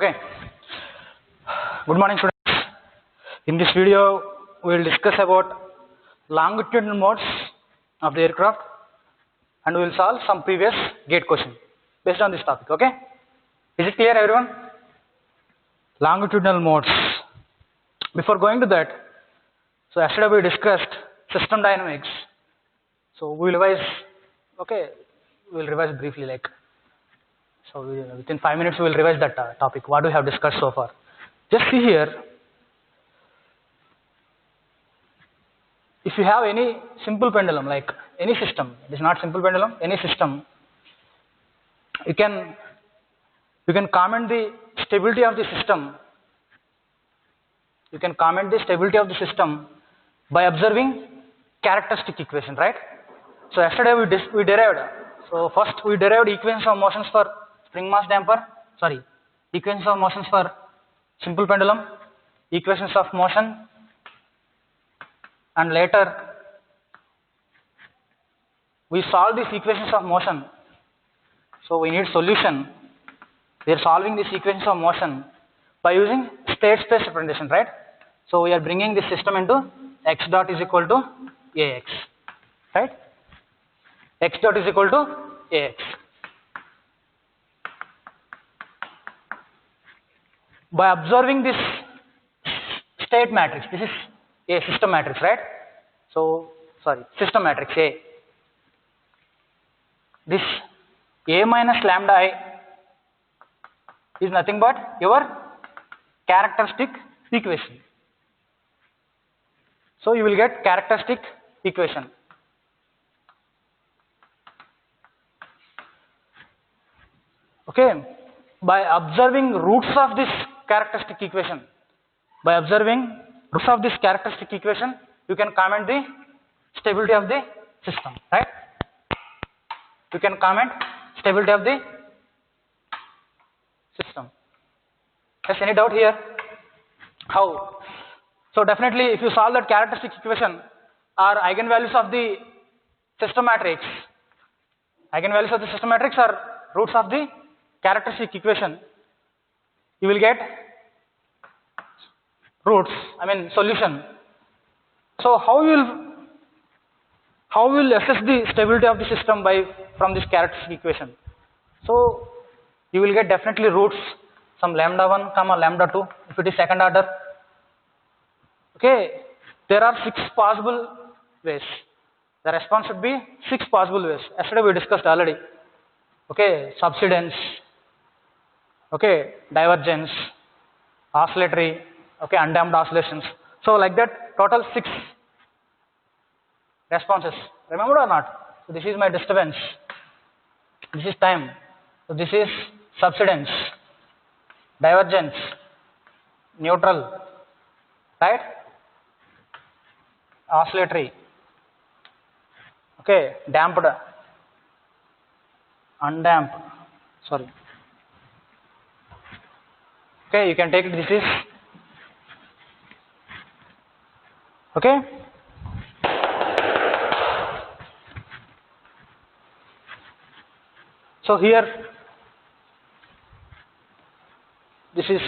Okay. Good morning, students. In this video, we will discuss about longitudinal modes of the aircraft, and we will solve some previous gate question based on this topic. Okay. Is it clear, everyone? Longitudinal modes. Before going to that, so yesterday we discussed system dynamics. So we will revise. Okay, we will revise briefly, like. So within 5 minutes we will revise that topic, what we have discussed so far. Just see here, if you have any simple pendulum, like any system, it is not simple pendulum, any system, you can comment the stability of the system. You can comment the stability of the system by observing characteristic equation, right? So yesterday we derived. So first we derived equations of motions for spring mass damper, equations of motions for simple pendulum, equations of motion, and later we solve these equations of motion. So we need solution. We are solving these equations of motion by using state space representation, right? So we are bringing this system into x dot is equal to ax, right? X dot is equal to ax. By observing this state matrix, this is a system matrix, right? So, system matrix A. This A minus lambda I is nothing but your characteristic equation. So, you will get characteristic equation. Okay, by observing roots of this characteristic equation, you can comment the stability of the system, right? You can comment stability of the system. Has any doubt here? How? So definitely, if you solve that characteristic equation or eigenvalues of the system matrix, are roots of the characteristic equation, you will get solution. So how will assess the stability of the system from this characteristic equation? So you will get definitely roots, some lambda 1 comma lambda 2 if it is second order. Okay, there are 6 possible ways. The response should be 6 possible ways. Yesterday we discussed already. Okay, subsidence, okay, divergence, oscillatory, okay, undamped oscillations. So like that, total 6 responses. Remember or not? So this is my disturbance. This is time. So this is subsidence, divergence, neutral, right? Oscillatory, okay, damped, undamped, okay, you can take it, this is, okay. So here, this is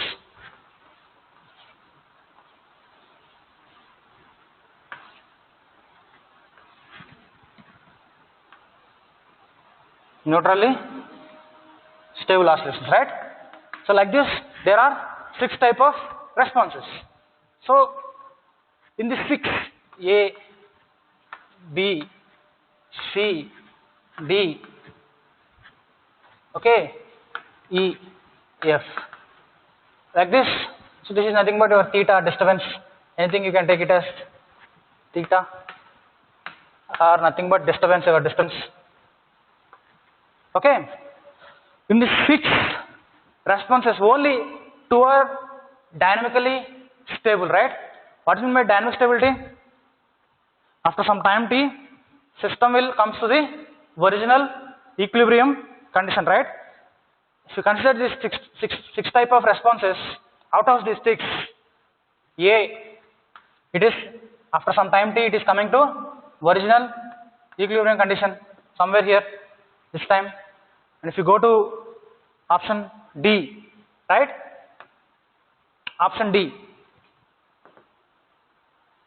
neutrally stable oscillations, right? So like this, there are 6 type of responses. So in the 6, A, B, C, D, okay, E, F, like this. So this is nothing but your theta disturbance. Anything you can take it as theta, or nothing but disturbance, your distance. Okay, in the 6 responses, only 2 are dynamically stable, right? What is meant by dynamic stability? After some time t, system will come to the original equilibrium condition, right? If you consider these 6 type of responses, out of these 6, A, it is after some time t, it is coming to original equilibrium condition somewhere here, this time. And if you go to option D, right? Option D.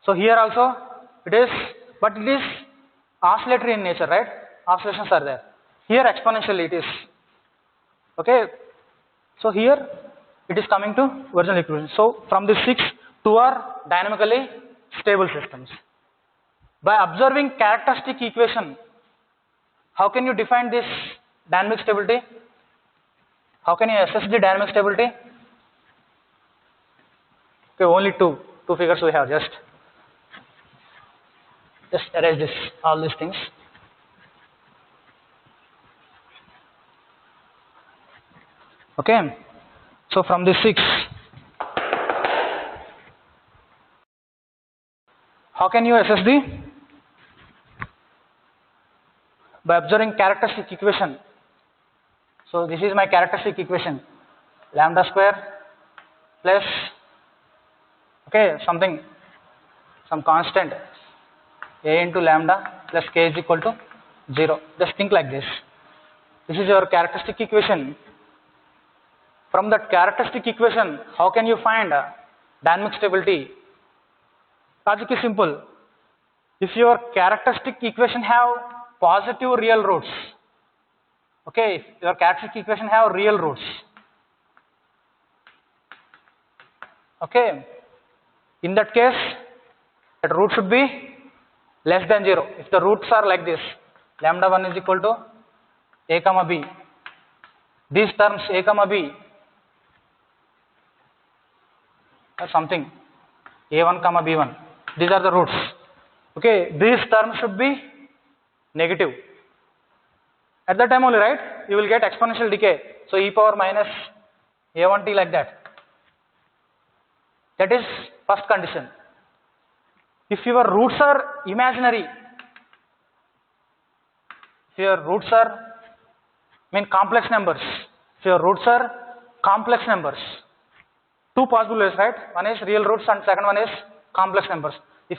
So here also it is, but it is oscillatory in nature, right? Oscillations are there. Here exponentially it is. Okay. So here it is coming to original equation. So from the 6, 2 are dynamically stable systems. By observing characteristic equation, how can you define this dynamic stability? How can you assess the dynamic stability? Okay, only two figures we have. Just erase this, all these things. Okay, so from the 6, how can you assess the, by observing characteristic equation. So this is my characteristic equation, lambda square plus, okay, some constant a into lambda plus k is equal to 0. Just think like this. This is your characteristic equation. From that characteristic equation, how can you find dynamic stability? Logic is simple. If your characteristic equation have positive real roots, okay, if your characteristic equation have real roots, okay, in that case, that root should be less than 0. If the roots are like this, lambda 1 is equal to a comma b, these terms a comma b or something, a1 comma b1, these are the roots. Okay, these terms should be negative. At that time only, right, you will get exponential decay. So e power minus a1t like that. That is first condition. If your roots are imaginary, if your roots are complex numbers, if your roots are complex numbers, two possible ways, right? One is real roots and second one is complex numbers. If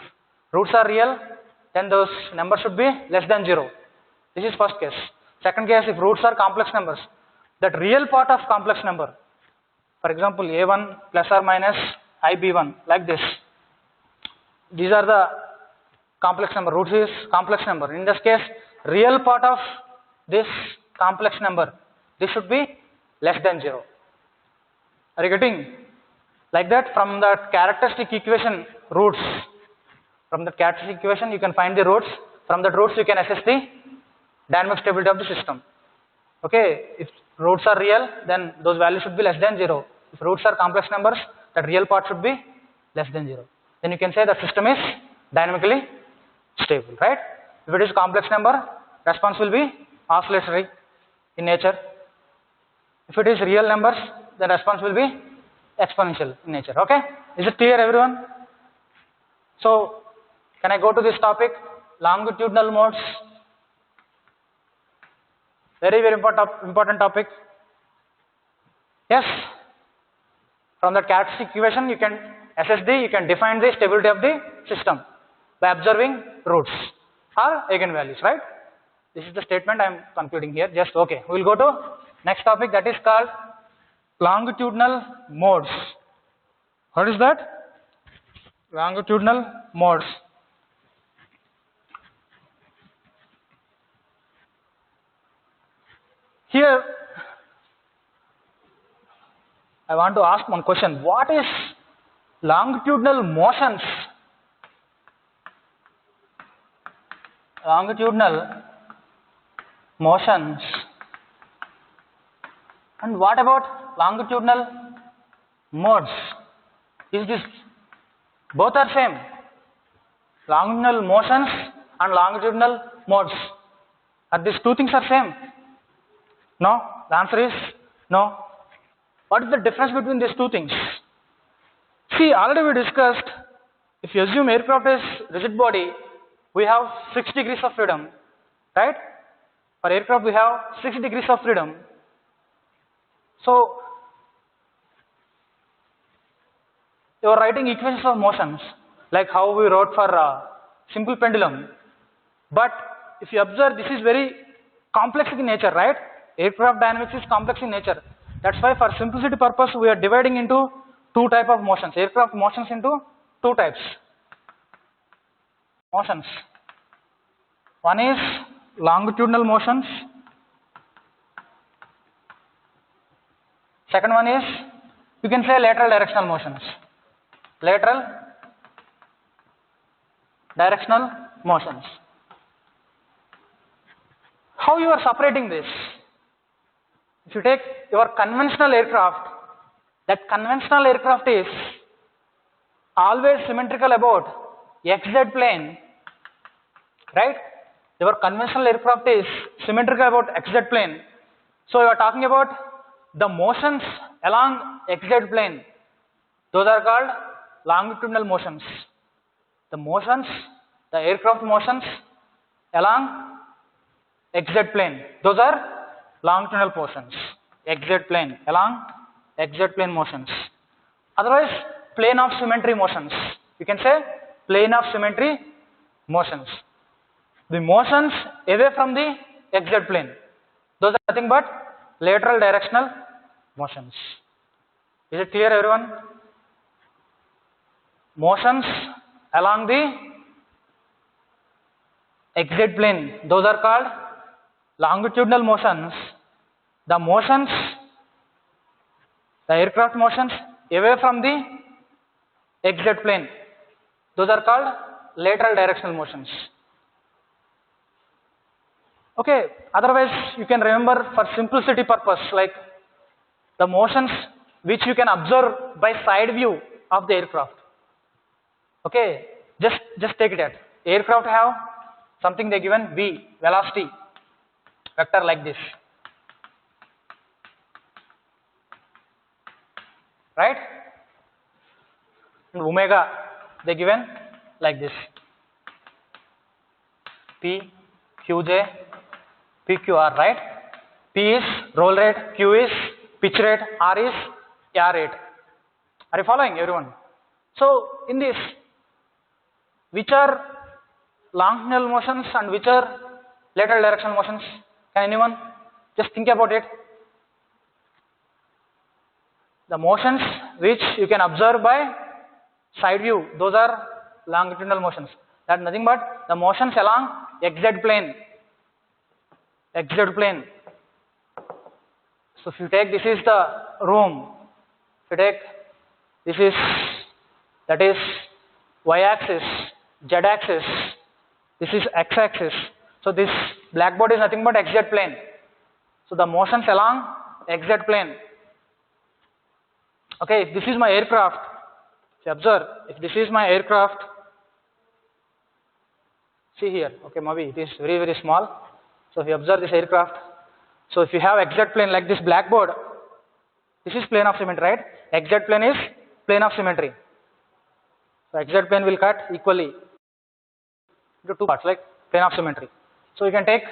roots are real, then those numbers should be less than 0. This is first case. Second case, if roots are complex numbers, that real part of complex number, for example a1 plus or minus ib1 like this, these are the complex number, roots is complex number. In this case, real part of this complex number, this should be less than 0. Are you getting? Like that, from the characteristic equation roots, from the characteristic equation you can find the roots. From that roots you can assess the dynamic stability of the system. Okay, if roots are real, then those values should be less than 0. If roots are complex numbers, that real part should be less than 0. Then you can say the system is dynamically stable, right? If it is complex number, response will be oscillatory in nature. If it is real numbers, the response will be exponential in nature. Okay, is it clear, everyone? So can I go to this topic, longitudinal modes? Very important topic. Yes, from the characteristic equation you can assess you can define the stability of the system by observing roots or eigenvalues, right? This is the statement I am concluding here. Just okay, we will go to next topic, that is called longitudinal modes. What is that? Longitudinal modes. Here I want to ask one question. What is longitudinal motions? Longitudinal motions. And what about longitudinal modes? Is this both are same? Longitudinal motions and longitudinal modes, are these two things are same? No? The answer is no. What is the difference between these two things? See, already we discussed, if you assume aircraft is rigid body, we have 6 degrees of freedom, right? For aircraft we have 6 degrees of freedom. So you are writing equations of motions like how we wrote for simple pendulum. But if you observe, this is very complex in nature, right? Aircraft dynamics is complex in nature. That's why for simplicity purpose we are dividing into two type of motions. Aircraft motions into two types. Motions. One is longitudinal motions. Second one is, you can say, lateral directional motions. Lateral directional motions. How you are separating this? If you take your conventional aircraft, that conventional aircraft is always symmetrical about XZ plane, right? Your conventional aircraft is symmetrical about XZ plane. So you are talking about the motions along XZ plane. Those are called longitudinal motions. The motions, the aircraft motions along XZ plane. Those are longitudinal motions. XZ plane, along XZ plane motions. Otherwise, plane of symmetry motions. You can say plane of symmetry motions. The motions away from the XZ plane. Those are nothing but lateral directional motions. Is it clear, everyone? Motions along the XZ plane. Those are called longitudinal motions. The motions, the aircraft motions away from the XZ plane. Those are called lateral directional motions. Okay, otherwise you can remember for simplicity purpose, like the motions which you can observe by side view of the aircraft. Okay, just take it at aircraft have something they given v, velocity vector like this, right? And omega they given like this, p, qj, pqr, right? P is roll rate, q is pitch rate, r is yaw rate. Are you following, everyone? So in this, which are longitudinal motions and which are lateral directional motions? Can anyone just think about it? The motions which you can observe by side view, those are longitudinal motions. That is nothing but the motions along XZ plane. XZ plane. So if you take, this is the room. If you take, this is, that is y-axis, z-axis, this is x-axis. So this blackboard is nothing but XZ plane. So the motions along XZ plane. Okay, if this is my aircraft, if you observe, if this is my aircraft, see here, okay, maybe it is very, very small. So if you observe this aircraft, so if you have XZ plane like this blackboard, this is plane of symmetry, right? XZ plane is plane of symmetry. So XZ plane will cut equally into two parts, like plane of symmetry. So you can take,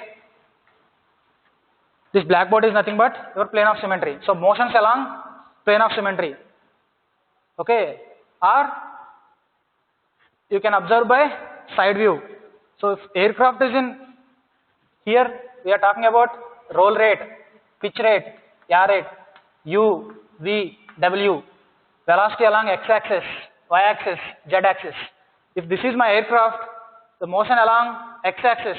this blackboard is nothing but your plane of symmetry. So motions along plane of symmetry. Okay, or you can observe by side view. So if aircraft is in here, we are talking about roll rate, pitch rate, yaw rate, u, v, w, velocity along x-axis, y-axis, z-axis. If this is my aircraft, the motion along x-axis,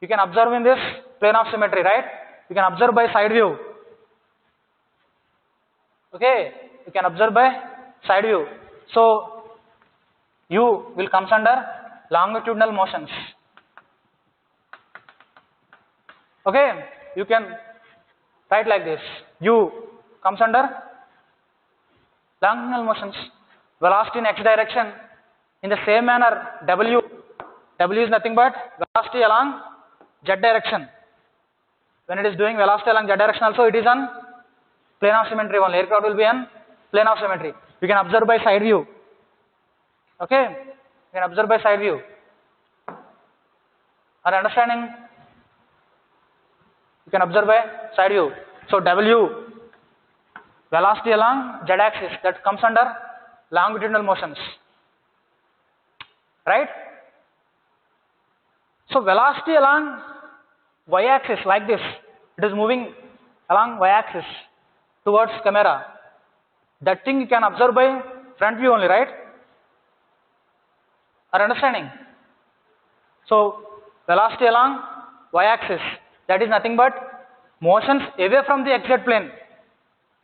you can observe in this plane of symmetry, right? You can observe by side view. Okay, you can observe by side view. So u will comes under longitudinal motions. Okay, you can write like this, u comes under longitudinal motions. Velocity in x direction. In the same manner, w is nothing but velocity along z direction. When it is doing velocity along z direction also, it is on plane of symmetry only. Aircraft will be on plane of symmetry. You can observe by side view. Okay, you can observe by side view. Are you understanding? You can observe by side view. So w, velocity along z axis, that comes under longitudinal motions, right? So velocity along y axis like this, it is moving along y axis towards camera. That thing you can observe by front view only, right? Are understanding? So velocity along y-axis, that is nothing but motions away from the XZ plane.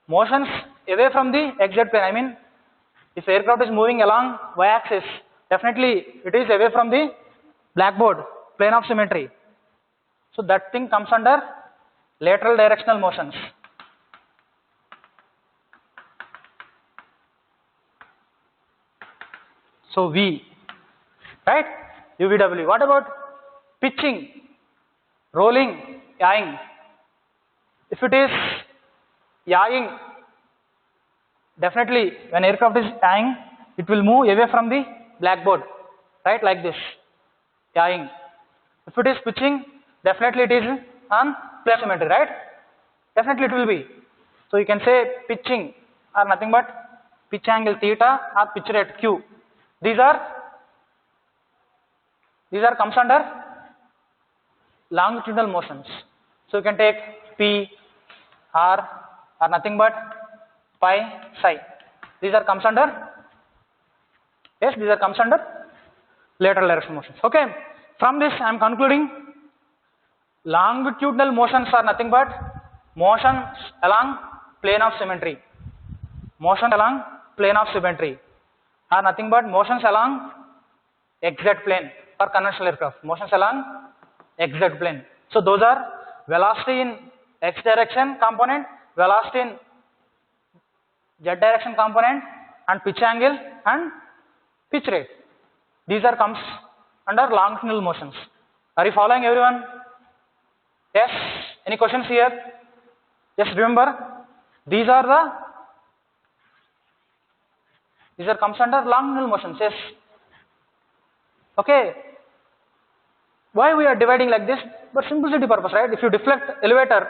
Motions away from the XZ plane. I mean, if aircraft is moving along y-axis, definitely it is away from the blackboard, plane of symmetry. So that thing comes under lateral directional motions. So V, right? UVW. What about pitching, rolling, yawing? If it is yawing, definitely when aircraft is yawing, it will move away from the blackboard, right? Like this, yawing. If it is pitching, definitely it is on plane symmetry, right? Definitely it will be. So you can say pitching are nothing but pitch angle theta or pitch rate Q. These are comes under longitudinal motions. So you can take P, R are nothing but pi, psi. These are comes under, yes, these are comes under lateral direction motions. Okay. From this I am concluding longitudinal motions are nothing but motions along plane of symmetry. Motions along plane of symmetry are nothing but motions along XZ plane for conventional aircraft. Motions along XZ plane. So those are velocity in X direction component, velocity in Z direction component, and pitch angle and pitch rate. These are comes under longitudinal motions. Are you following, everyone? Yes? Any questions here? Just remember, these are comes under longitudinal motions. Yes. Okay. Why we are dividing like this? But simplicity purpose, right? If you deflect elevator,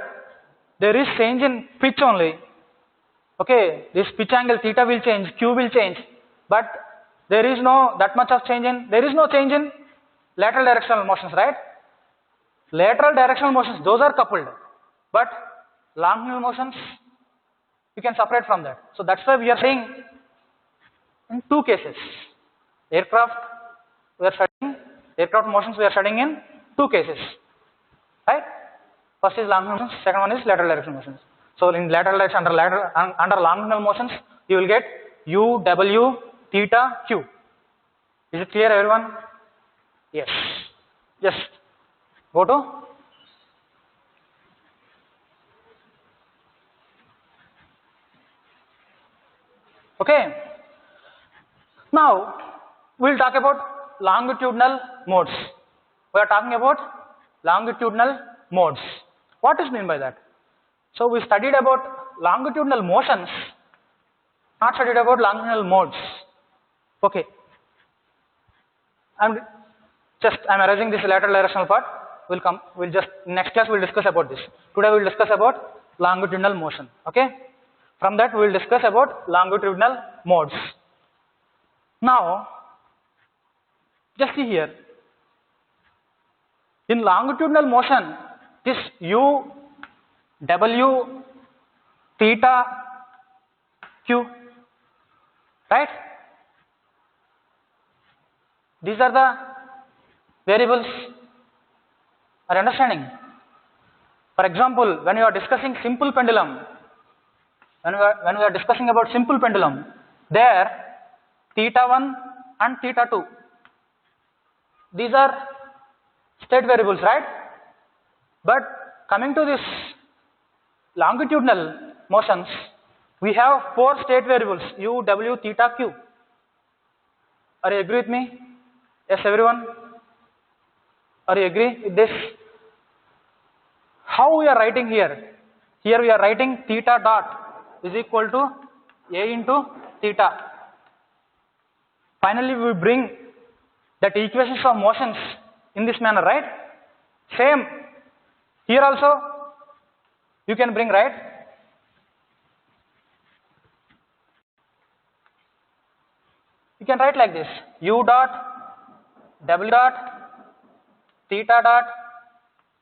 there is change in pitch only. Okay, this pitch angle theta will change, Q will change, but there is no that much of change in, there is no change in lateral directional motions, right? Lateral directional motions, those are coupled, but longitudinal motions you can separate from that. So that's why we are saying in two cases, aircraft motions we are studying in two cases, right? First is longitudinal motions, second one is lateral directional motions. So in lateral direction, under longitudinal motions, you will get U, W, theta, Q. Is it clear, everyone? Yes. Just go to okay. Now we will talk about longitudinal modes. We are talking about longitudinal modes. What is meant by that? So we studied about longitudinal motions, not studied about longitudinal modes. Okay. I'm erasing this lateral directional part. We'll just next class we'll discuss about this. Today we'll discuss about longitudinal motion. Okay. From that we'll discuss about longitudinal modes. Now, just see here. In longitudinal motion, this U, W, theta, Q, right? These are the variables. Are you understanding? For example, when you are discussing simple pendulum, when we are discussing about simple pendulum, there theta 1 and theta 2, these are state variables, right? But coming to this longitudinal motions, we have 4 state variables, U, W, theta, Q. Are you agree with me? Yes, everyone? Are you agree with this? How we are writing here? Here we are writing theta dot is equal to A into theta. Finally, we bring that equations of motions in this manner, right? Same. Here also you can bring, right? You can write like this: U dot, W dot, theta dot,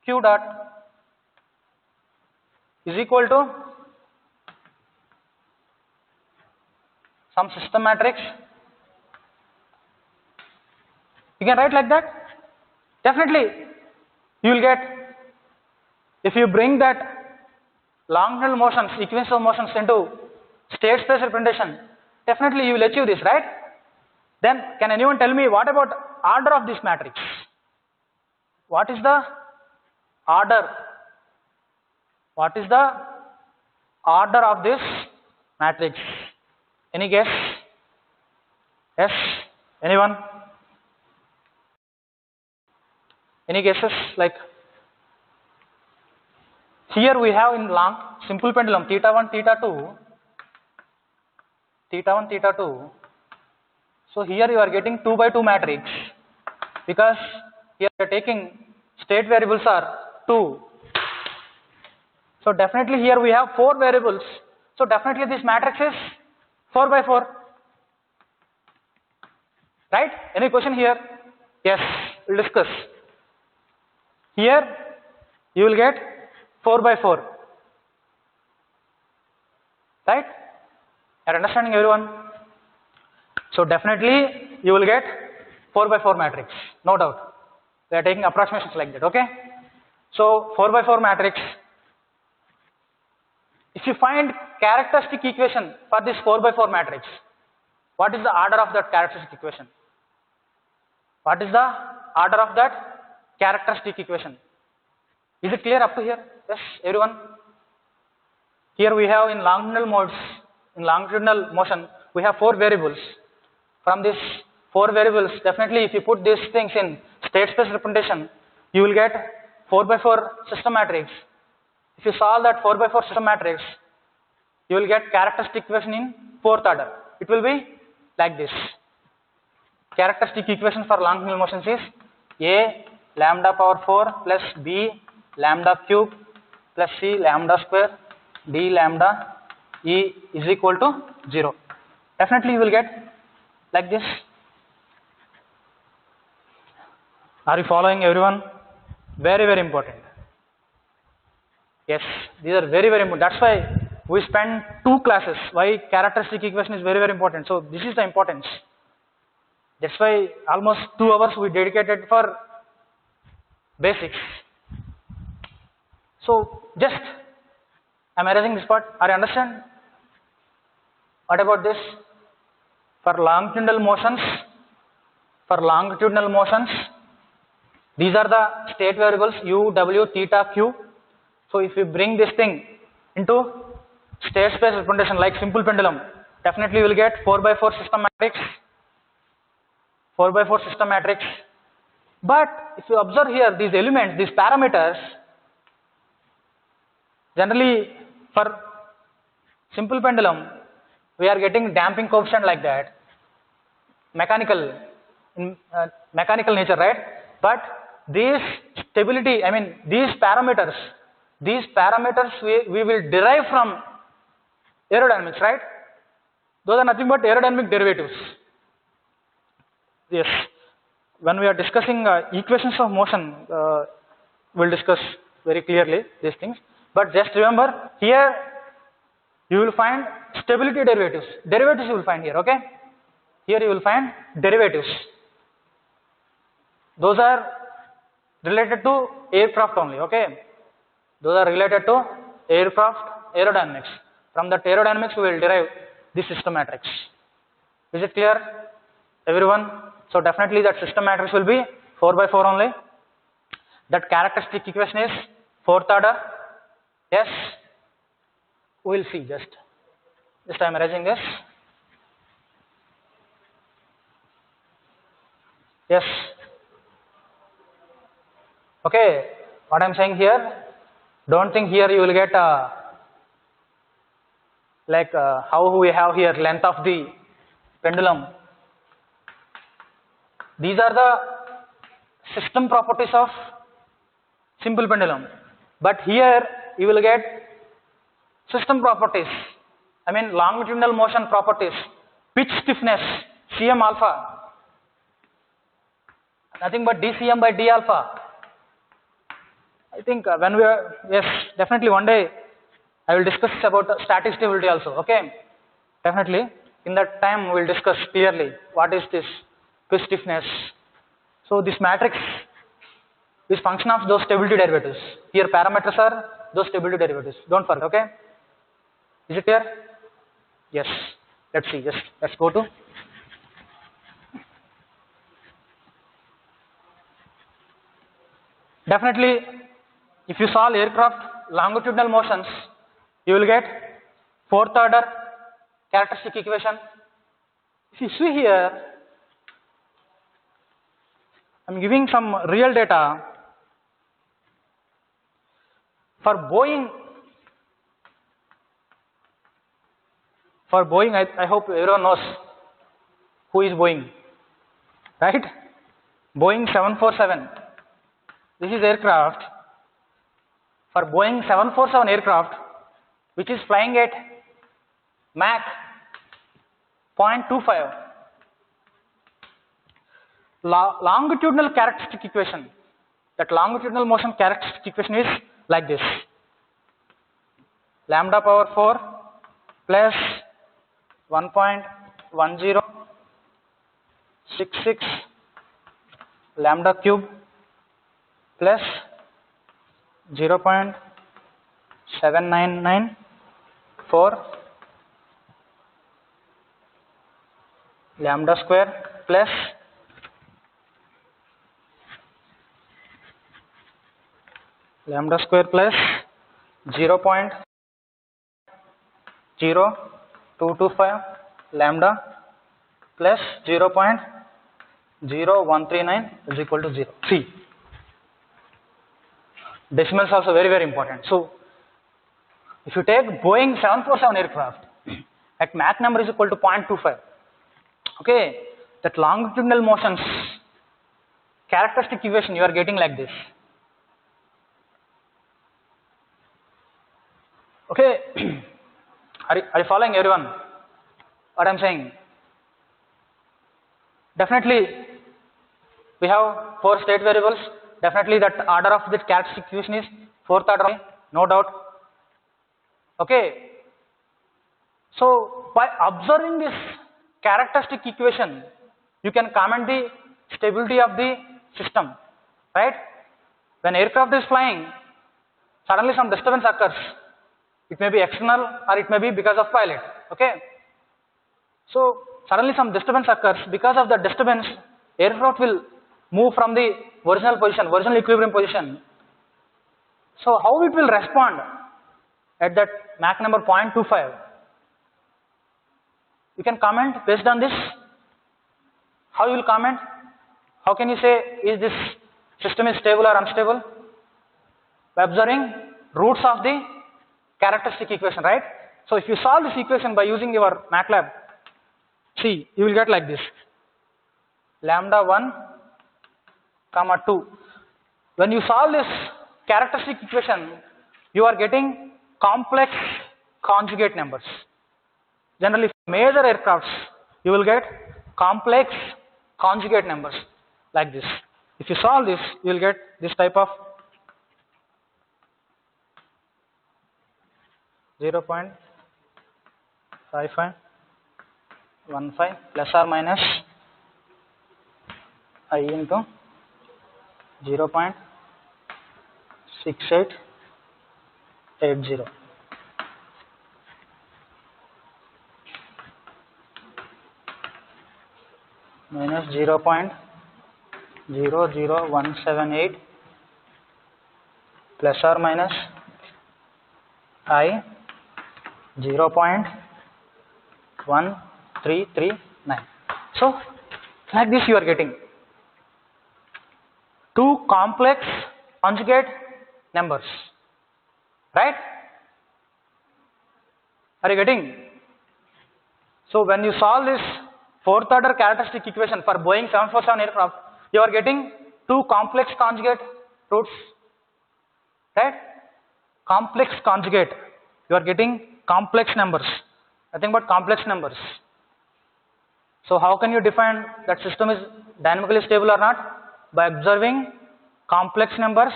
Q dot is equal to some system matrix. You can write like that. Definitely you will get, if you bring that longitudinal motions, equations of motions into state space representation, definitely you will achieve this, right? Then can anyone tell me what about order of this matrix? What is the order? What is the order of this matrix? Any guess? Yes? Anyone? Any guesses? Like here we have in long simple pendulum theta 1, theta 2, theta 1, theta 2. So here you are getting 2 by 2 matrix because here you are taking state variables are 2. So definitely here we have 4 variables. So definitely this matrix is 4 by 4. Right? Any question here? Yes, we'll discuss. Here you will get 4 by 4. Right? Are you understanding, everyone? So definitely you will get 4 by 4 matrix, no doubt. We are taking approximations like that, okay? So 4 by 4 matrix. If you find characteristic equation for this 4 by 4 matrix, what is the order of that characteristic equation? What is the order of that characteristic equation? Is it clear up to here? Yes, everyone? Here we have in longitudinal modes, in longitudinal motion, we have 4 variables. From these 4 variables, definitely if you put these things in state space representation, you will get 4 by 4 system matrix. If you solve that 4 by 4 system matrix, you will get characteristic equation in 4th order. It will be like this. Characteristic equation for longitudinal motions is A lambda power 4 plus B lambda cube plus C lambda square D lambda E is equal to 0. Definitely you will get like this. Are you following, everyone? Very, very important. Yes, these are very, very important. That's why we spend 2 classes. Why characteristic equation is very, very important. So this is the importance. That's why almost 2 hours we dedicated for basics. So just I'm erasing this part. Are you understand? What about this? For longitudinal motions, these are the state variables u, w, theta, q. So if you bring this thing into state space representation like simple pendulum, definitely you will get 4 by 4 system matrix. 4 by 4 system matrix. But if you observe here, these elements, these parameters, generally for simple pendulum, we are getting damping coefficient like that, mechanical nature, right? But these stability, I mean these parameters we will derive from aerodynamics, right? Those are nothing but aerodynamic derivatives. Yes, when we are discussing equations of motion, we'll discuss very clearly these things. But just remember, here you will find stability derivatives. Derivatives you will find here, okay? Here you will find derivatives. Those are related to aircraft only, okay? Those are related to aircraft aerodynamics. From that aerodynamics we will derive this system matrix. Is it clear, everyone? So definitely that system matrix will be 4 by 4 only. That characteristic equation is 4th order. Yes, we will see. Just I am erasing this. Yes. Okay, what I am saying here, don't think here you will get like how we have here length of the pendulum. These are the system properties of simple pendulum. But here you will get system properties, I mean longitudinal motion properties, pitch stiffness, Cm alpha, nothing but dCm by d alpha. I think when we are, yes, definitely one day I will discuss about static stability also, okay? Definitely. In that time, we will discuss clearly what is this twist stiffness. So this matrix is function of those stability derivatives. Here parameters are those stability derivatives. Don't forget, okay? Is it clear? Yes. Let's see. Yes. Let's go to. Definitely, if you solve aircraft longitudinal motions, you will get fourth order characteristic equation. If you see here, I'm giving some real data for Boeing. For Boeing, I hope everyone knows who is Boeing, right? Boeing 747. This is aircraft. For Boeing 747 aircraft, which is flying at Mach 0.25, longitudinal characteristic equation, that longitudinal motion characteristic equation is like this: lambda power 4 plus 1.1066 lambda cube plus 0.7994 lambda square plus 0.0225 lambda plus 0.0139 is equal to 0. See, decimals also very important. So if you take Boeing 747 aircraft at Mach number is equal to 0.25, okay, that longitudinal motions characteristic equation you are getting like this. Okay, are you following everyone what I am saying? Definitely we have 4 state variables. Definitely that order of the characteristic equation is 4th order, no doubt. Okay, so by observing this characteristic equation, you can comment the stability of the system, right? When aircraft is flying, suddenly some disturbance occurs. It may be external or it may be because of pilot, okay? So suddenly some disturbance occurs. Because of the disturbance, aircraft will move from the original position, original equilibrium position. So how it will respond at that Mach number 0.25? You can comment based on this. How you will comment? How can you say is this system is stable or unstable? By observing roots of the characteristic equation, right? So if you solve this equation by using your MATLAB, see, you will get like this: lambda 1 comma 2. When you solve this characteristic equation, you are getting complex conjugate numbers. Generally, for major aircrafts, you will get complex conjugate numbers like this. If you solve this, you will get this type of 0.5515 plus or minus I into 0.6880 minus 0.00178 plus or minus I 0.1339. So like this you are getting 2 complex conjugate numbers, right? Are you getting? So when you solve this 4th order characteristic equation for Boeing 747 aircraft, you are getting 2 complex conjugate roots, right? Complex conjugate, you are getting complex numbers, nothing but complex numbers. So how can you define that system is dynamically stable or not? By observing complex numbers,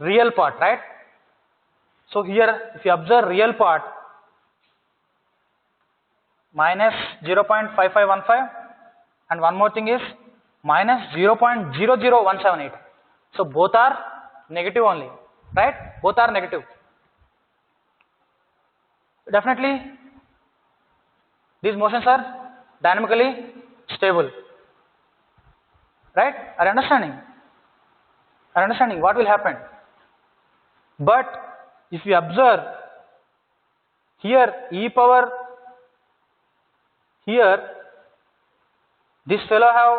real part, right? So here if you observe real part, minus 0.5515, and one more thing is minus 0.00178. So both are negative only, right? Both are negative. Definitely these motions are dynamically stable, right? Are you understanding? Are you understanding what will happen? But if you observe here, e power, here this fellow have,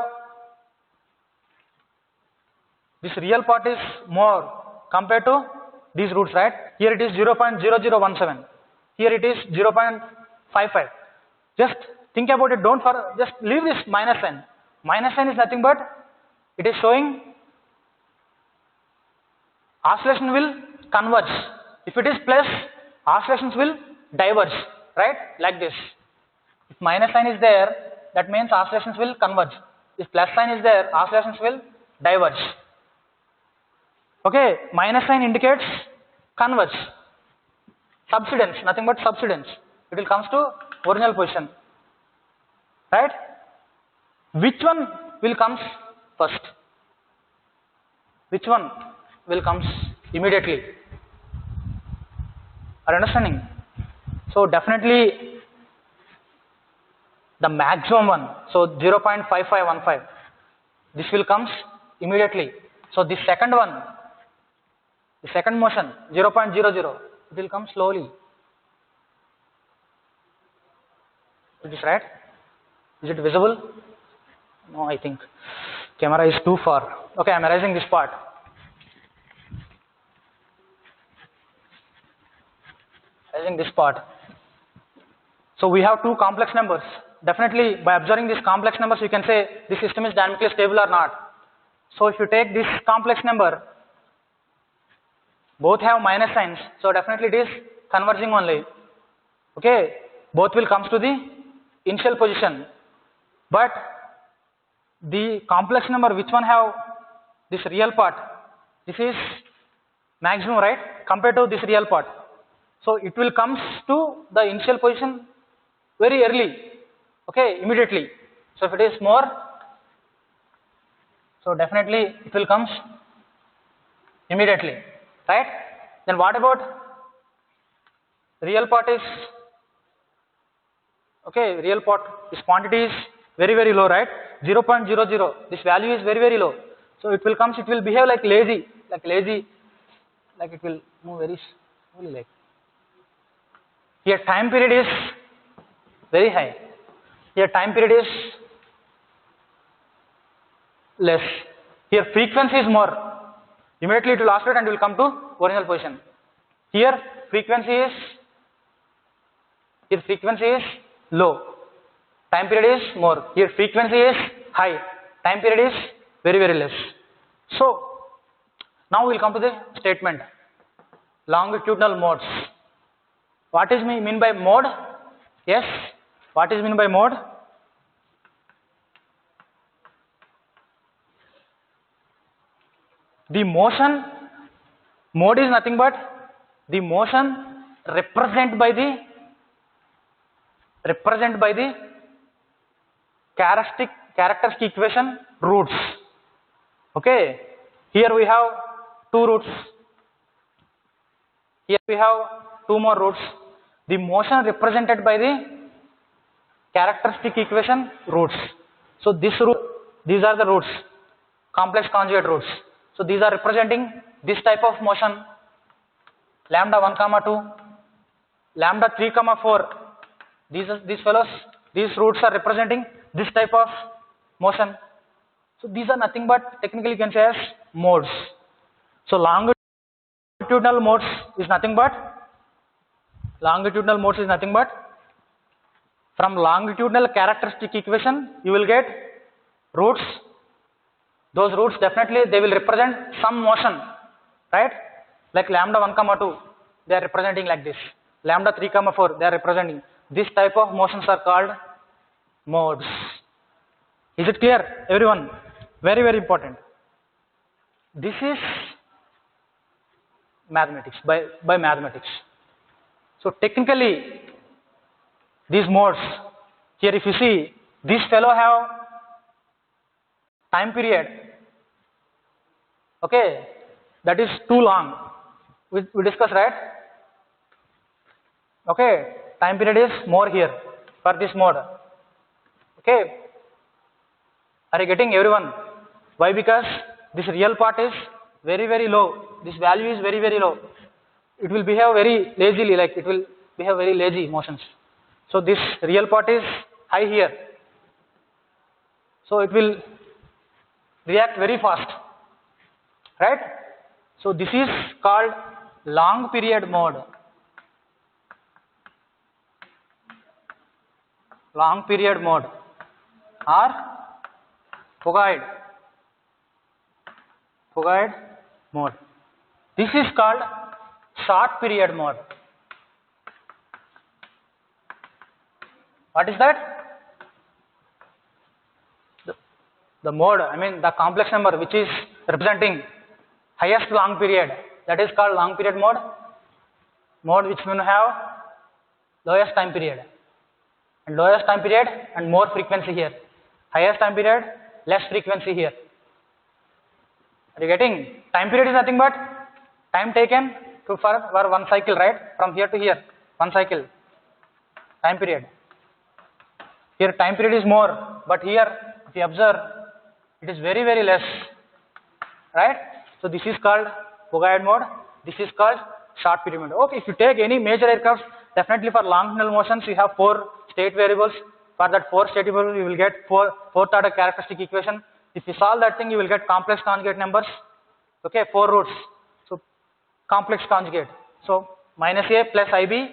this real part is more compared to these roots, right? Here it is 0.0017, here it is 0.55. Just think about it, just leave this minus sign. Minus sign is nothing but, it is showing oscillation will converge. If it is plus, oscillations will diverge, right? Like this. If minus sign is there, that means oscillations will converge. If plus sign is there, oscillations will diverge. Okay, minus sign indicates converge. Subsidence, nothing but subsidence. It will comes to original position, right? Which one will comes first? Which one will comes immediately? Are you understanding? So definitely the maximum one, so 0.5515, this will comes immediately. So the second one, the second motion 0.00, it will come slowly. Is this right? Is it visible? No, I think camera is too far. Okay, I am erasing this part. Erasing this part. So we have two complex numbers. Definitely by observing these complex numbers you can say this system is dynamically stable or not. So if you take this complex number, both have minus signs, so definitely it is converging only. Okay, both will comes to the initial position. But the complex number, which one have this real part, this is maximum, right, compared to this real part. So it will comes to the initial position very early, okay, immediately. So if it is more, so definitely it will comes immediately, right? Then what about real part is, okay, real part, this quantity is very low, right? 0.00, this value is very low. So it will comes, it will behave like lazy, like it will move very slowly, like. Here time period is very high, here time period is less, here frequency is more, immediately it will oscillate and will come to original position. Here frequency is low, time period is more, here frequency is high, time period is very less. So now we will come to the statement, longitudinal modes. What is mean by mode? Yes, what is mean by mode? The motion, mode is nothing but the motion represented by the characteristic equation roots. Okay, here we have two roots, here we have two more roots. The motion represented by the characteristic equation roots. So this root, these are the roots, complex conjugate roots. So these are representing this type of motion, lambda 1, 2, lambda 3, 4. These fellows, these roots are representing this type of motion. So these are nothing but technically you can say as modes. So longitudinal modes is nothing but from longitudinal characteristic equation you will get roots. Those roots definitely they will represent some motion, right? Like lambda 1, 2, they are representing like this. Lambda 3, 4, they are representing. This type of motions are called modes. Is it clear, everyone? Very important. This is mathematics, by mathematics. So technically these modes Here if you see, this fellow have time period, okay, that is too long. We discussed, right? Okay, time period is more here for this mode. Okay, are you getting everyone? Why? Because this real part is very low. This value is very low. It will behave very lazily, like it will behave very lazy motions. So this real part is high here. So it will react very fast, right? So this is called long period mode. Long period mode or phugoid mode. This is called short period mode. What is that? The mode, I mean the complex number which is representing highest long period, that is called long period mode. Mode which will have lowest time period. And lowest time period and more frequency here. Highest time period, less frequency here. Are you getting? Time period is nothing but time taken for one cycle, right? From here to here, one cycle. Time period. Here time period is more, but here if you observe, it is very less, right? So this is called phugoid mode. This is called short period mode. Okay, if you take any major aircraft, definitely for longitudinal motions you have 4 state variables. For that 4 state variables you will get fourth order characteristic equation. If you solve that thing, you will get complex conjugate numbers. Okay, 4 roots. So complex conjugate. So minus a plus ib,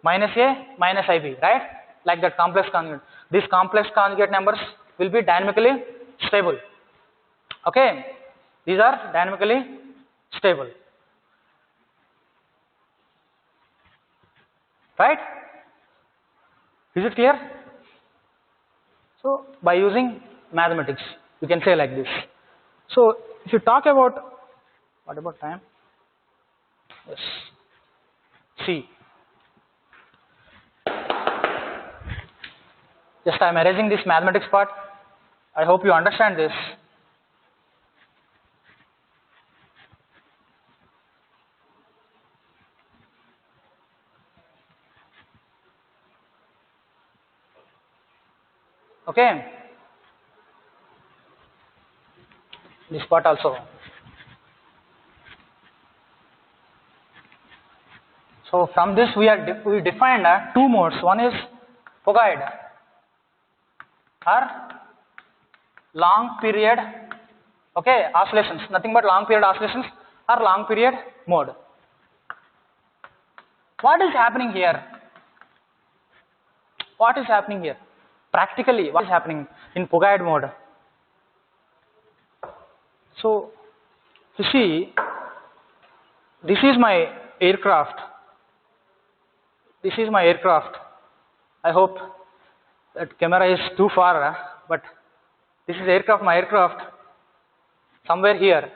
minus a minus ib, right? Like that complex conjugate. These complex conjugate numbers will be dynamically stable. Okay, these are dynamically stable. Right? Is it clear? So by using mathematics, you can say like this. So if you talk about, what about time? Yes. See. Just I am erasing this mathematics part. I hope you understand this. Okay. This part also. So from this we defined 2 modes. One is phugoid or long period, okay, oscillations, nothing but long period oscillations or long period mode. What is happening here? What is happening here? Practically, what is happening in phugoid mode? So, you see, this is my aircraft. This is my aircraft. I hope that camera is too far, but this is aircraft, my aircraft, somewhere here.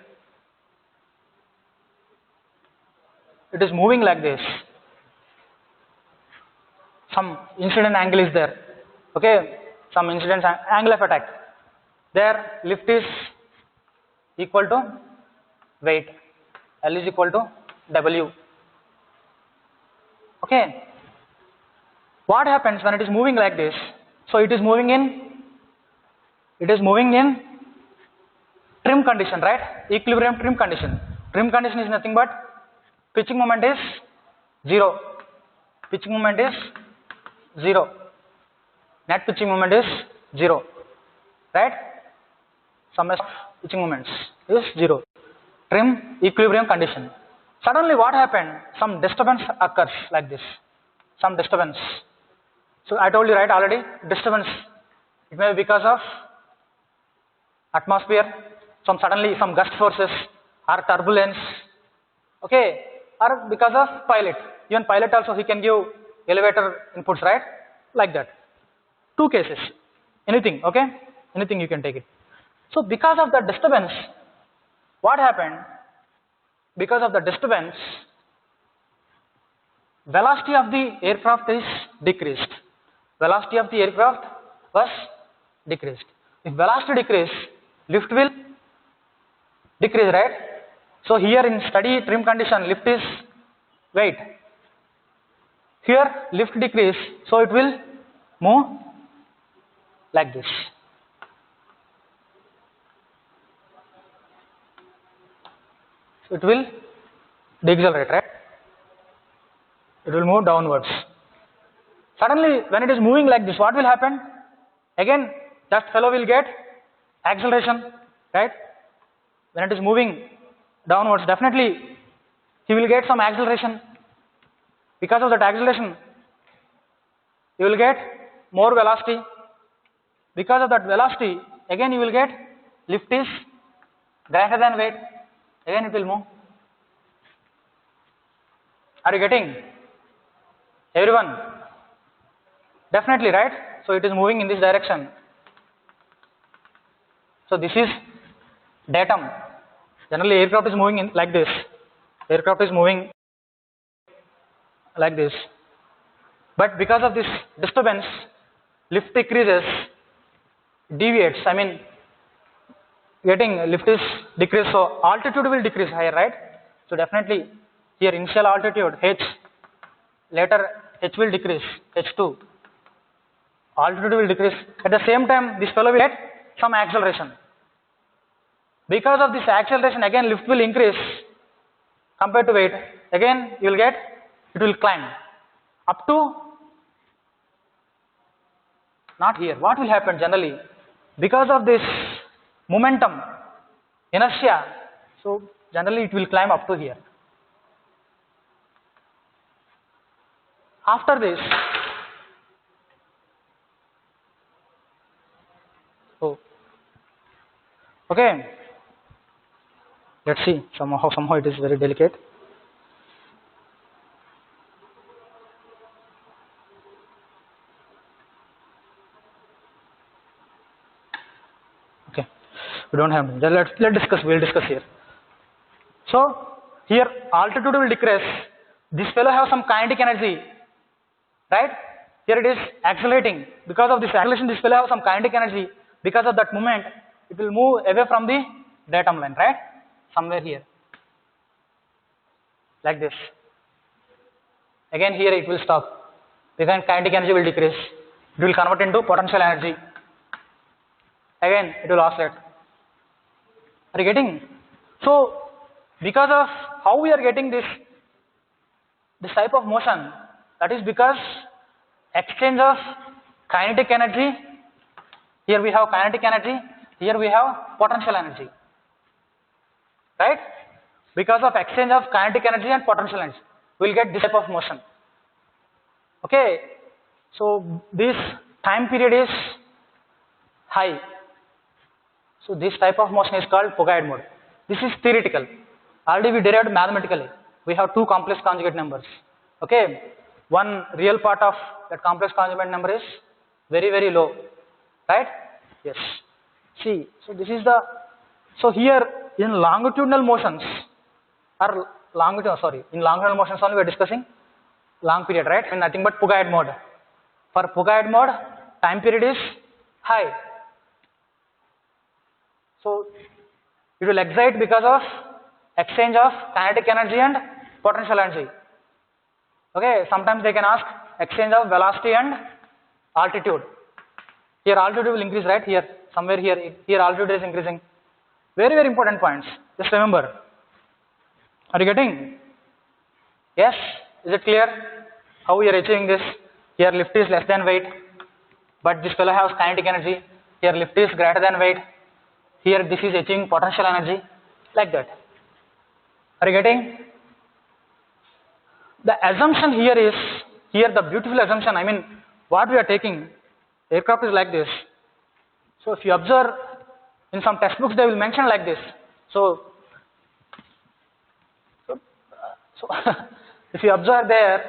It is moving like this. Some incident angle is there. Okay, some incident angle of attack. There, lift is equal to weight. L is equal to W. Okay. What happens when it is moving like this? So it is moving in trim condition, right? Equilibrium trim condition. Trim condition is nothing but pitching moment is 0. Pitching moment is 0. Net pitching moment is 0. Right? Sum of pitching moments is 0. Trim equilibrium condition. Suddenly what happened? Some disturbance occurs like this. Some disturbance. So I told you, right, already, disturbance. It may be because of atmosphere, suddenly some gust forces or turbulence, okay, or because of pilot. Even pilot also, he can give elevator inputs, right? Like that. 2 cases. Anything, okay? Anything you can take it. So because of the disturbance, what happened? Because of the disturbance, velocity of the aircraft is decreased. Velocity of the aircraft was decreased. If velocity decrease, lift will decrease, right? So here in steady trim condition, lift is weight. Here lift decrease, so it will move like this. So it will decelerate, right? It will move downwards. Suddenly, when it is moving like this, what will happen? Again, that fellow will get acceleration, right? When it is moving downwards, definitely he will get some acceleration. Because of that acceleration, you will get more velocity. Because of that velocity, again you will get lift is greater than weight. Again it will move. Are you getting? Everyone? Definitely, right? So it is moving in this direction. So this is datum. Generally aircraft is moving in like this. Aircraft is moving like this. But because of this disturbance, lift decreases, deviates. I mean, getting lift is decreased, so altitude will decrease higher, right? So definitely here initial altitude h, later h will decrease, h2. Altitude will decrease. At the same time, this fellow will get some acceleration. Because of this acceleration, again lift will increase compared to weight. Again you will get, it will climb up to, not here. What will happen generally? Because of this momentum, inertia, so generally it will climb up to here. After this, okay, let's see, somehow it is very delicate. Okay, we don't have, let's discuss, we'll discuss here. So here altitude will decrease, this fellow has some kinetic energy, right? Here it is accelerating. Because of this acceleration, this fellow has some kinetic energy. Because of that movement, it will move away from the datum line, right? Somewhere here, like this. Again here it will stop. Again kinetic energy will decrease. It will convert into potential energy. Again it will oscillate. Are you getting? So because of how we are getting this type of motion, that is because exchange of kinetic energy. Here we have kinetic energy, here we have potential energy, right? Because of exchange of kinetic energy and potential energy, we will get this type of motion. Okay, so this time period is high. So this type of motion is called Pogoid mode. This is theoretical. Already we derived mathematically. We have two complex conjugate numbers. Okay, one real part of that complex conjugate number is very, very low. Right? Yes. See, so this is the, so here in longitudinal motions, or in longitudinal motions only we are discussing long period, right? And nothing but Pogoid mode. For Pogoid mode, time period is high. So it will excite because of exchange of kinetic energy and potential energy. Okay, sometimes they can ask exchange of velocity and altitude. Here altitude will increase, right? Here, somewhere here altitude is increasing. Very, very important points. Just remember. Are you getting? Yes? Is it clear how we are achieving this? Here lift is less than weight, but this fellow has kinetic energy. Here lift is greater than weight. Here this is achieving potential energy, like that. Are you getting? The assumption here is, here the beautiful assumption, I mean, what we are taking, aircraft is like this. So if you observe in some textbooks, they will mention like this. So if you observe there,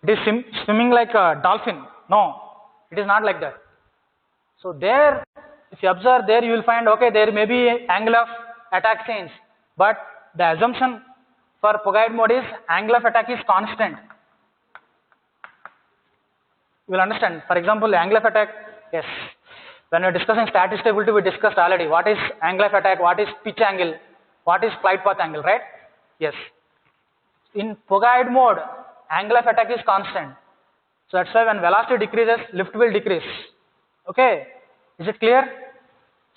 it is swimming like a dolphin. No, it is not like that. So there, if you observe there, you will find, okay, there may be angle of attack change, but the assumption for Pogoid mode is angle of attack is constant. You will understand. For example, angle of attack Yes. When we are discussing static stability, we discussed already what is angle of attack, what is pitch angle, what is flight path angle, right? Yes. In pogoid mode, angle of attack is constant. So that's why when velocity decreases, lift will decrease. Okay, is it clear?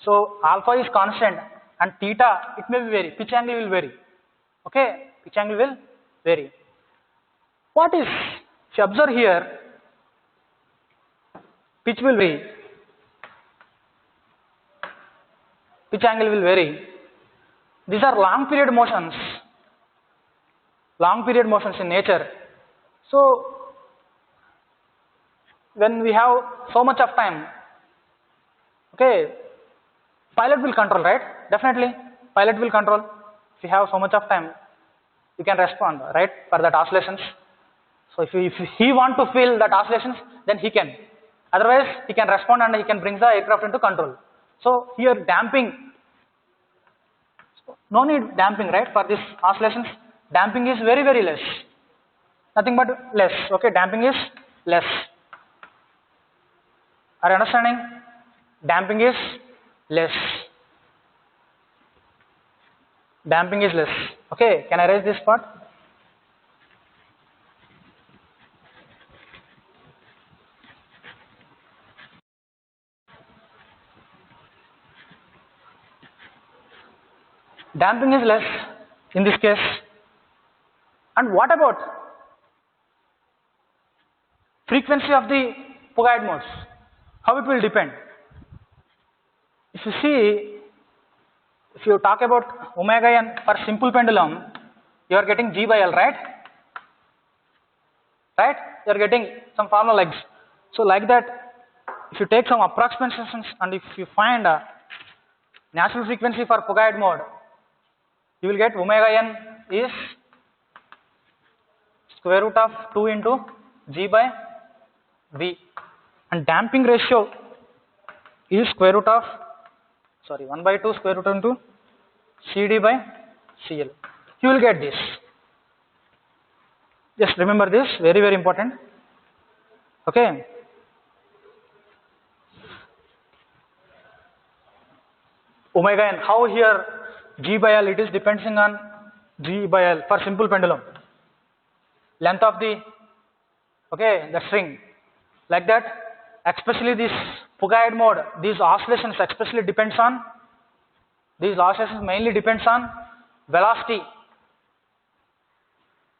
So alpha is constant and theta, it may be vary, pitch angle will vary. Okay, pitch angle will vary. What is, if you observe here, pitch will vary, pitch angle will vary. These are long period motions in nature. So when we have so much of time, okay, pilot will control, right? Definitely, pilot will control. If you have so much of time, you can respond, right, for that oscillations. So if he want to feel that oscillations, then he can. Otherwise, he can respond and he can bring the aircraft into control. So here damping, no need damping, right, for this oscillations. Damping is very, very less. Nothing but less. Okay, damping is less. Are you understanding? Damping is less. Damping is less. Okay, can I erase this part? Damping is less in this case. And what about frequency of the pogoid modes? How it will depend? If you see, if you talk about omega n for simple pendulum, you are getting G by L, right? Right? You are getting some formula legs. So like that, if you take some approximations and if you find a natural frequency for pogoid mode, you will get omega n is square root of 2 into G by V, and damping ratio is square root of 1 by 2 square root into CD by CL. You will get this. Just remember this, very, very important. Okay. Omega n, how here G by L, it is depending on G by L for simple pendulum. Length of the, okay, the string. Like that, especially this pogoid mode, these oscillations especially depends on, these oscillations mainly depends on velocity.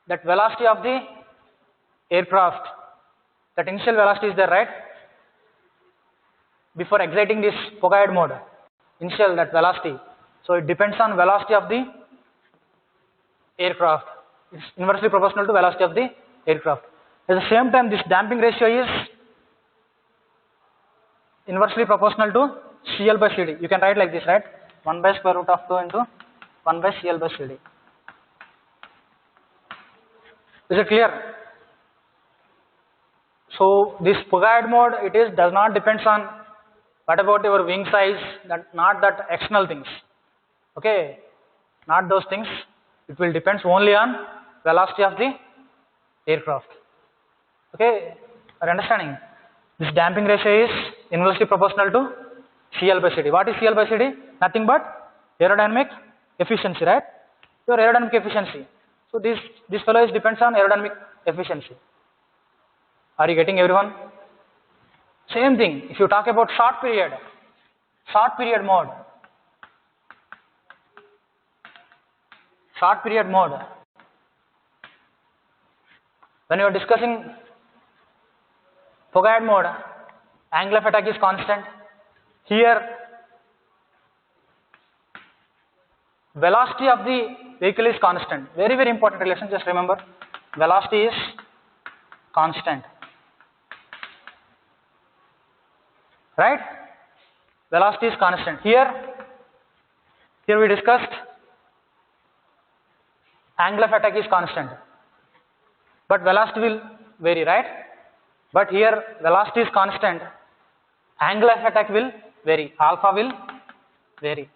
That velocity of the aircraft, that initial velocity is there, right? Before exciting this pogoid mode, initial that velocity. So it depends on velocity of the aircraft. It's inversely proportional to velocity of the aircraft. At the same time, this damping ratio is inversely proportional to CL by CD. You can write like this, right? 1 by square root of 2 into 1 by CL by CD. Is it clear? So this pogoid mode, does not depends on what about your wing size, not that external things. Okay, not those things. It will depends only on velocity of the aircraft. Okay, are you understanding? This damping ratio is inversely proportional to CL by CD. What is CL by CD? Nothing but aerodynamic efficiency, right? Your aerodynamic efficiency. So this fellow is depends on aerodynamic efficiency. Are you getting, everyone? Same thing. If you talk about short period mode. Short period mode. When you are discussing pogoid mode, angle of attack is constant. Here, velocity of the vehicle is constant. Very, very important relation, just remember. Velocity is constant. Right? Velocity is constant. Here we discussed angle of attack is constant. But velocity will vary, right? But here velocity is constant. Angle of attack will vary. Alpha will vary.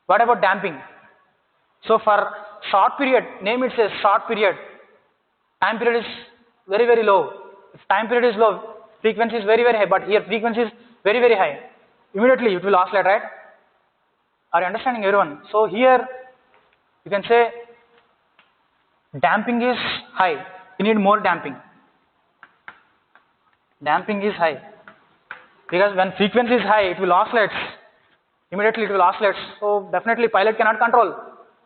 What about damping? So for short period, name it says short period, time period is very, very low. If time period is low, frequency is very high, but here frequency is very high. Immediately it will oscillate, right? Are you understanding, everyone? So here you can say damping is high. You need more damping. Damping is high because when frequency is high, it will oscillate. Immediately it will oscillate. So definitely pilot cannot control.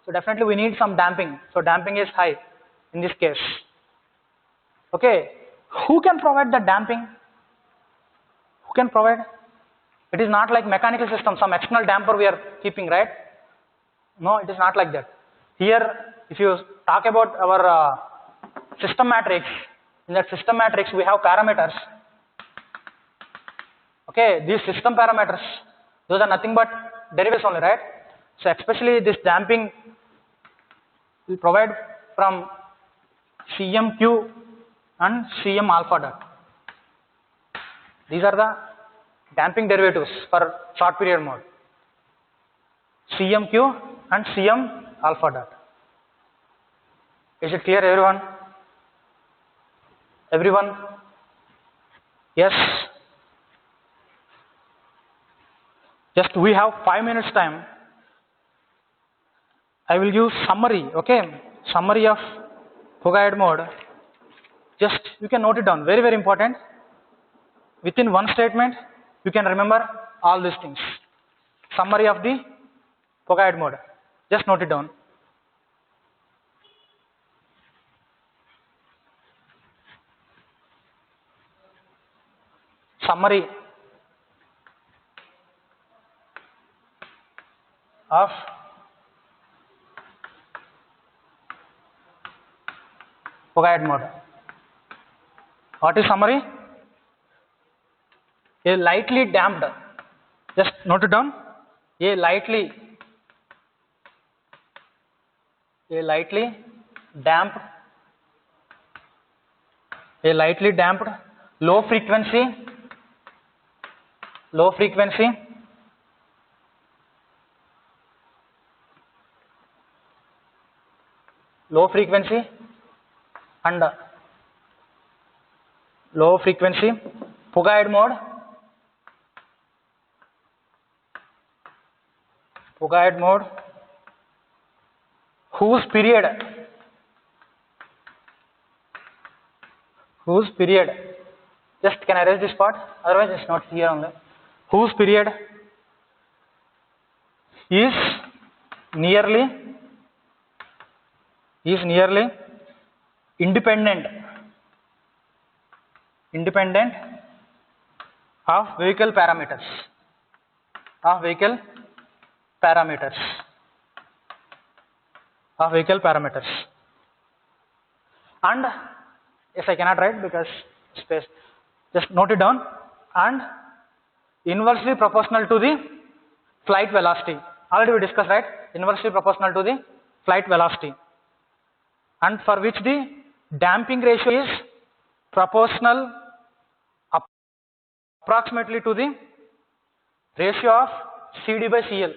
So definitely we need some damping. So damping is high in this case. Okay. Who can provide the damping? Who can provide? It is not like mechanical system, some external damper we are keeping, right? No, it is not like that. Here, if you talk about our system matrix, in that system matrix we have parameters. Okay, these system parameters, those are nothing but derivatives only, right? So especially this damping will provide from CMQ and CM alpha dot. These are the damping derivatives for short period mode. CMQ and CM alpha dot. Is it clear, everyone? Everyone? Yes? Just we have 5 minutes time. I will use summary, okay? Summary of Poga mode. Just you can note it down. Very important. Within one statement, you can remember all these things. Summary of the Poga mode. Just note it down. Summary of Poga mode. What is summary? A lightly damped, just note it down, a lightly damped, low frequency, and low frequency Poga mode, whose period, just can I erase this part, otherwise it's not here only, whose period is nearly independent of vehicle parameters. And yes, I cannot write because space. Just note it down. And inversely proportional to the flight velocity. Already we discussed, right? Inversely proportional to the flight velocity. And for which the damping ratio is proportional approximately to the ratio of CD by CL,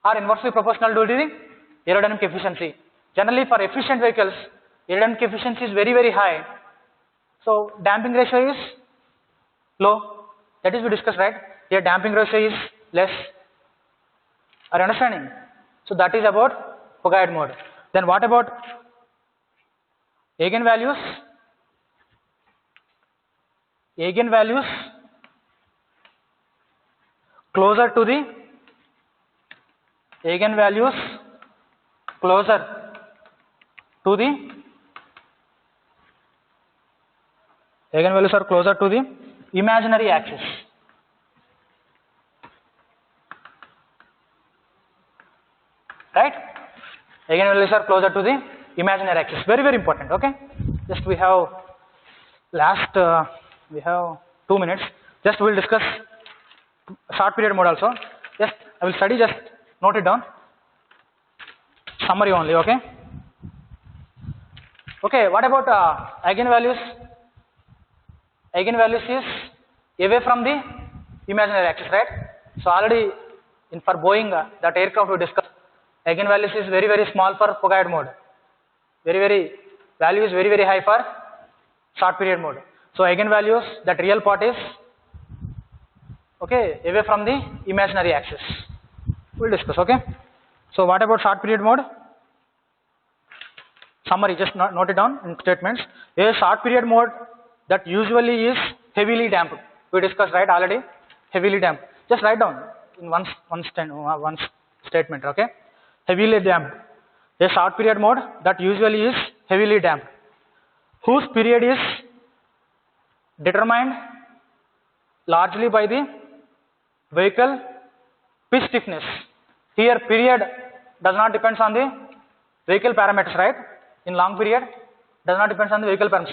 or inversely proportional to the aerodynamic efficiency. Generally for efficient vehicles, aerodynamic efficiency is very high. So damping ratio is low. That is we discussed, right? Here damping ratio is less. Are you understanding? So that is about Poga mode. Then what about eigenvalues? Eigenvalues closer to the imaginary axis. Right? Eigenvalues are closer to the imaginary axis. Very important. Okay. Just we have we have 2 minutes. Just we will discuss short period mode also. Just I will study. Just note it down. Summary only. Okay. Okay. What about eigenvalues? Eigenvalues is away from the imaginary axis, right? So already for Boeing that aircraft we discussed, eigenvalues is very small for Poga mode. Value is very high for short period mode. So eigenvalues, that real part is okay away from the imaginary axis. We'll discuss. Okay. So what about short period mode? Summary, just note it down in statements. A short period mode that usually is heavily damped. We discussed, right, already. Heavily damped. Just write down in one statement. Okay. Heavily damped. A short period mode that usually is heavily damped, whose period is determined largely by the vehicle pitch stiffness. Here period does not depend on the vehicle parameters, right? In long period does not depend on the vehicle parameters.